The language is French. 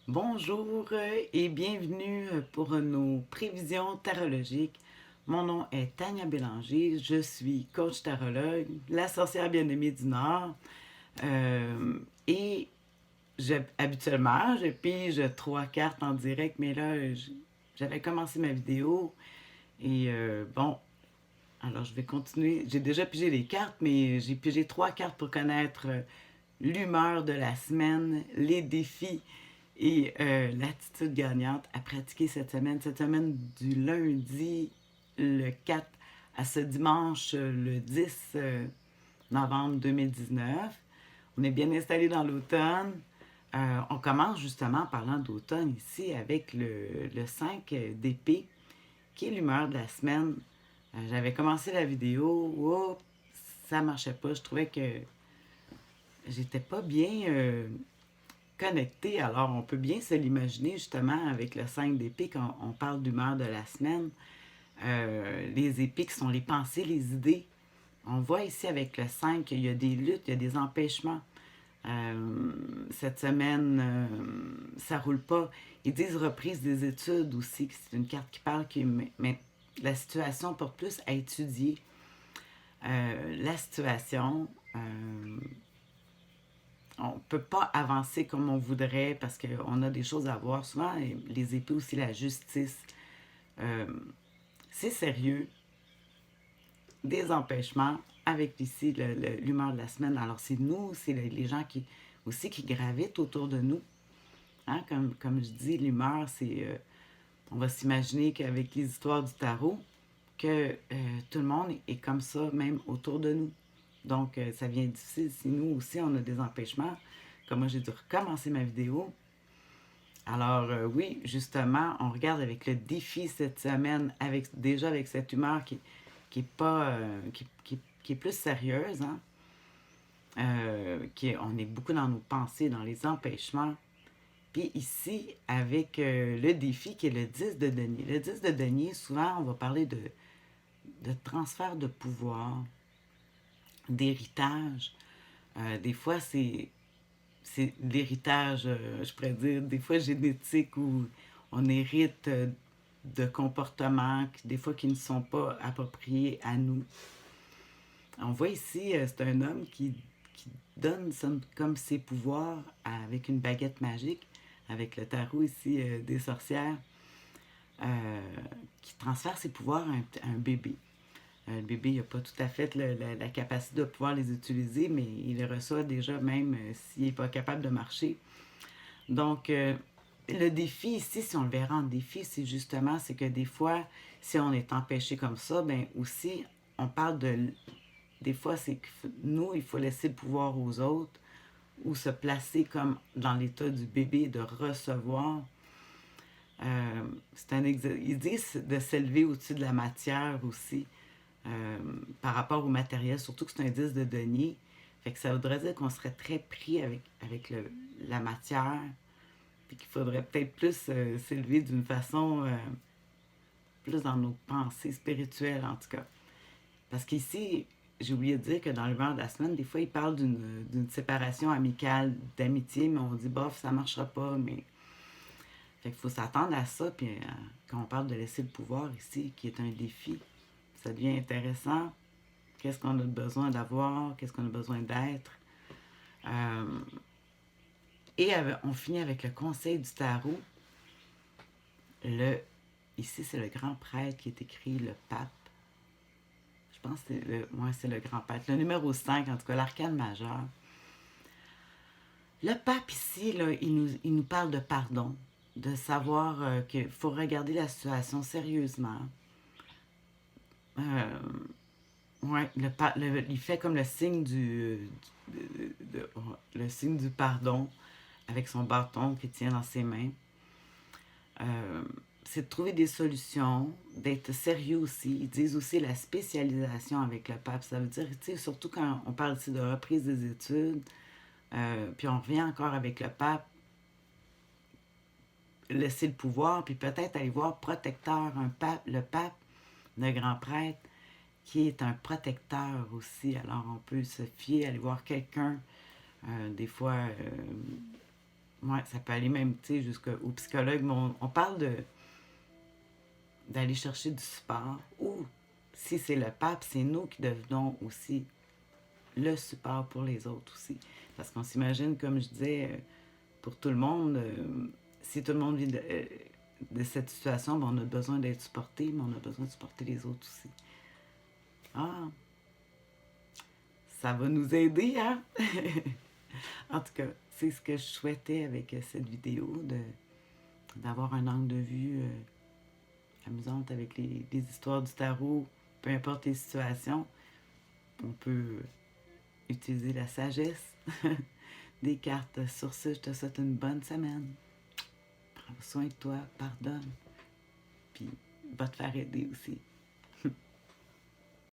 Bonjour et bienvenue pour nos prévisions tarologiques. Mon nom est Tania Bélanger, je suis coach tarologue, la sorcière bien-aimée du Nord. Et habituellement, je pige 3 cartes en direct, mais là, j'avais commencé ma vidéo et bon, alors je vais continuer. J'ai déjà pigé les cartes, mais j'ai pigé 3 cartes pour connaître l'humeur de la semaine, les défis et l'attitude gagnante à pratiquer cette semaine du lundi le 4 à ce dimanche le 10 novembre 2019. On est bien installé dans l'automne. On commence justement en parlant d'automne ici avec le 5 d'épée, qui est l'humeur de la semaine. J'avais commencé la vidéo, oh, ça marchait pas. Je trouvais que j'étais pas bien connecté. Alors, on peut bien se l'imaginer justement avec le 5 d'épée quand on parle d'humeur de la semaine. Les épées qui sont les pensées, les idées. On voit ici avec le 5 qu'il y a des luttes, il y a des empêchements. Cette semaine, ça roule pas. Ils disent reprise des études aussi, que c'est une carte qui parle que mais la situation porte plus à étudier la situation. On ne peut pas avancer comme on voudrait parce qu'on a des choses à voir. Souvent, les épées aussi, la justice. Euh, c'est sérieux. Des empêchements avec ici l'humeur de la semaine. Alors, c'est nous, c'est les gens qui aussi qui gravitent autour de nous. Hein? Comme je dis, l'humeur, c'est... on va s'imaginer qu'avec les histoires du tarot, que tout le monde est comme ça, même autour de nous. Donc, ça vient difficile si nous aussi, on a des empêchements. Comme moi, j'ai dû recommencer ma vidéo. Alors, oui, justement, on regarde avec le défi cette semaine, déjà avec cette humeur qui est pas, qui est plus sérieuse, hein? On est beaucoup dans nos pensées, dans les empêchements. Puis ici, avec le défi qui est le 10 de denier. Le 10 de denier, souvent, on va parler de transfert de pouvoir, d'héritage. Des fois, c'est l'héritage, je pourrais dire, des fois génétique, où on hérite de comportements, des fois qui ne sont pas appropriés à nous. On voit ici, c'est un homme qui donne comme ses pouvoirs avec une baguette magique, avec le tarot ici des sorcières, euh, qui transfère ses pouvoirs à un bébé. Le bébé n'a pas tout à fait la capacité de pouvoir les utiliser, mais il les reçoit déjà même s'il n'est pas capable de marcher. Donc, le défi ici, si on le verra en défi, c'est justement, c'est que des fois, si on est empêché comme ça, ben aussi, on parle de... Des fois, c'est que nous, il faut laisser le pouvoir aux autres ou se placer comme dans l'état du bébé, de recevoir. Ils disent de s'élever au-dessus de la matière aussi, par rapport au matériel, surtout que c'est un 10 de denier. Fait que ça voudrait dire qu'on serait très pris avec la matière, puis qu'il faudrait peut-être plus s'élever d'une façon plus dans nos pensées spirituelles, en tout cas. Parce qu'ici, j'ai oublié de dire que dans l'humeur de la semaine, des fois, ils parlent d'une séparation amicale, d'amitié, mais on dit, bof, ça marchera pas, mais... Fait qu'il faut s'attendre à ça, puis quand on parle de laisser le pouvoir ici, qui est un défi, ça devient intéressant. Qu'est-ce qu'on a besoin d'avoir, qu'est-ce qu'on a besoin d'être. Euh, et on finit avec le conseil du tarot. Le, ici, c'est le grand prêtre qui est écrit le pape. Je pense que c'est le grand prêtre. Le numéro 5, en tout cas, l'arcane majeur. Le pape ici, là, il nous parle de pardon, de savoir qu'il faut regarder la situation sérieusement. Euh, ouais, il fait comme le signe le signe du pardon avec son bâton qu'il tient dans ses mains. Euh, c'est de trouver des solutions, d'être sérieux aussi. Ils disent aussi la spécialisation avec le pape. Ça veut dire, tu sais, surtout quand on parle ici de reprise des études, puis on revient encore avec le pape, laisser le pouvoir, puis peut-être aller voir protecteur, le pape, le grand prêtre, qui est un protecteur aussi. Alors on peut se fier, aller voir quelqu'un, des fois, Ouais, ça peut aller même, tu sais, jusqu'au psychologue, mais on parle d'aller chercher du support. Ou, si c'est le pape, c'est nous qui devenons aussi le support pour les autres aussi. Parce qu'on s'imagine, comme je disais, pour tout le monde, si tout le monde vit de cette situation, ben on a besoin d'être supporté, mais on a besoin de supporter les autres aussi. Ah, ça va nous aider, hein? En tout cas, c'est ce que je souhaitais avec cette vidéo, d'avoir un angle de vue amusante avec les histoires du tarot, peu importe les situations. On peut utiliser la sagesse des cartes. Sur ce, je te souhaite une bonne semaine. Prends soin de toi, pardonne, puis va te faire aider aussi.